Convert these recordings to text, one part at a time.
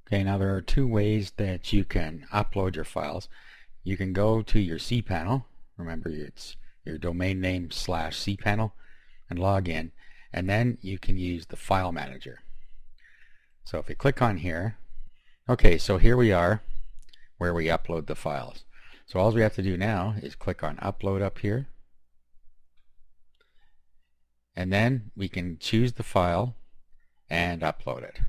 Okay, now there are two ways that you can upload your files. You can go to your cPanel, remember it's your domain name / cPanel, and log in, and then you can use the file manager. So if you click on here, okay, so here we are where we upload the files. So all we have to do now is click on upload up here, and then we can choose the file and upload it.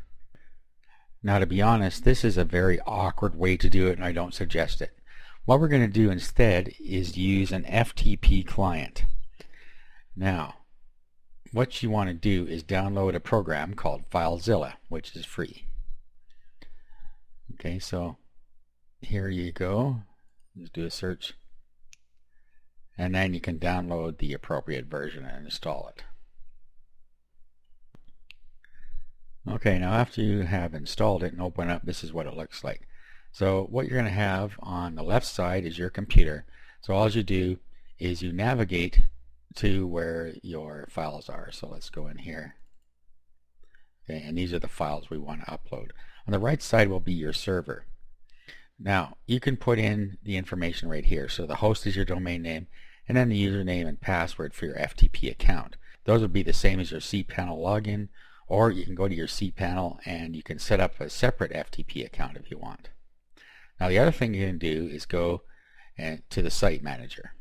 Now, to be honest, this is a very awkward way to do it, and I don't suggest it. What we're going to do instead is use an FTP client. Now, what you want to do is download a program called FileZilla, which is free. Okay, so here you go. Just do a search, and then you can download the appropriate version and install it. Okay, now after you have installed it and open up, this is what it looks like. So what you're going to have on the left side is your computer. So all you do is you navigate to where your files are. So let's go in here. Okay, and these are the files we want to upload. On the right side will be your server. Now you can put in the information right here. So the host is your domain name, and then the username and password for your FTP account. Those would be the same as your cPanel login, or you can go to your cPanel and you can set up a separate FTP account if you want. Now the other thing you can do is go to the site manager.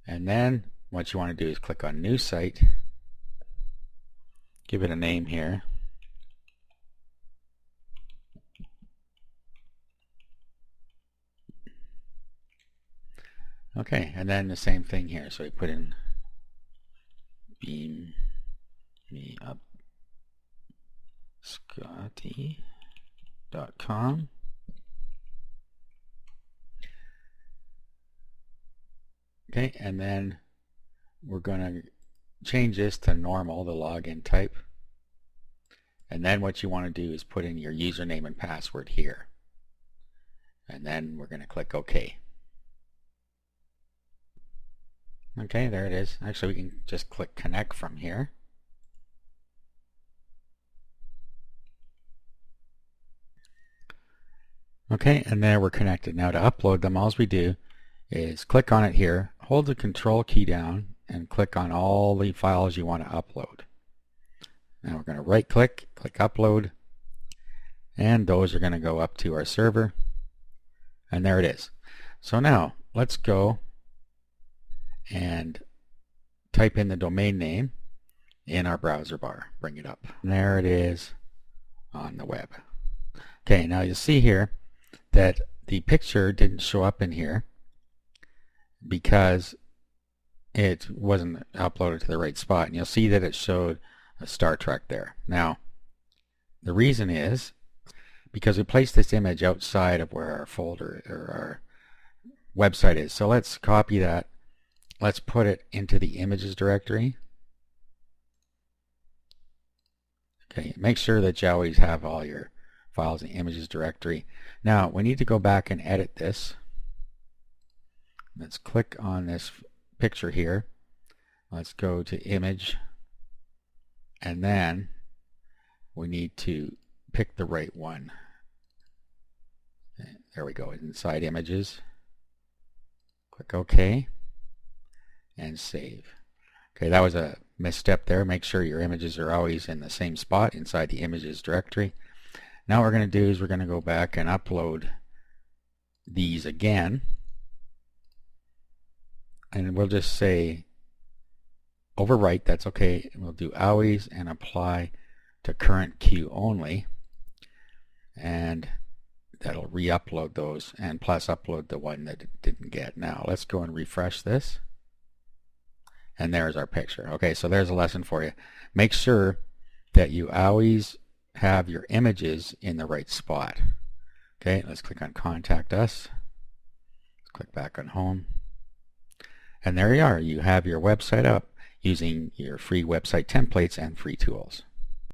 And then what you want to do is click on new site, give it a name here. Okay, and then the same thing here. So you put in Beam Me Up Scotty.com. Okay, and then we're going to change this to normal, the login type. And then what you want to do is put in your username and password here. And then we're going to click OK. Okay, there it is. Actually, we can just click connect from here. Okay, and there we're connected. Now to upload them, all we do is click on it here, hold the control key down, and click on all the files you want to upload. Now we're going to right click, click upload, and those are going to go up to our server. And there it is. So now let's go and type in the domain name in our browser bar. Bring it up. And there it is on the web. Okay, now you'll see here that the picture didn't show up in here because it wasn't uploaded to the right spot. And you'll see that it showed a Star Trek there. Now, the reason is because we placed this image outside of where our folder or our website is. So let's copy that. Let's put it into the images directory. Okay, make sure that you always have all your files in the images directory. Now we need to go back and edit this. Let's click on this picture here. Let's go to image, and then we need to pick the right one. Okay, there we go, inside images. Click OK and save. Okay, that was a misstep there. Make sure your images are always in the same spot inside the images directory. Now what we're going to do is we're going to go back and upload these again, and we'll just say overwrite, that's okay. We'll do always and apply to current queue only, and that'll re-upload those, and plus upload the one that it didn't get. Now let's go and refresh this, and there's our picture. Okay, so there's a lesson for you. Make sure that you always have your images in the right spot. Okay, let's click on Contact Us. Let's click back on Home. And there you are. You have your website up using your free website templates and free tools.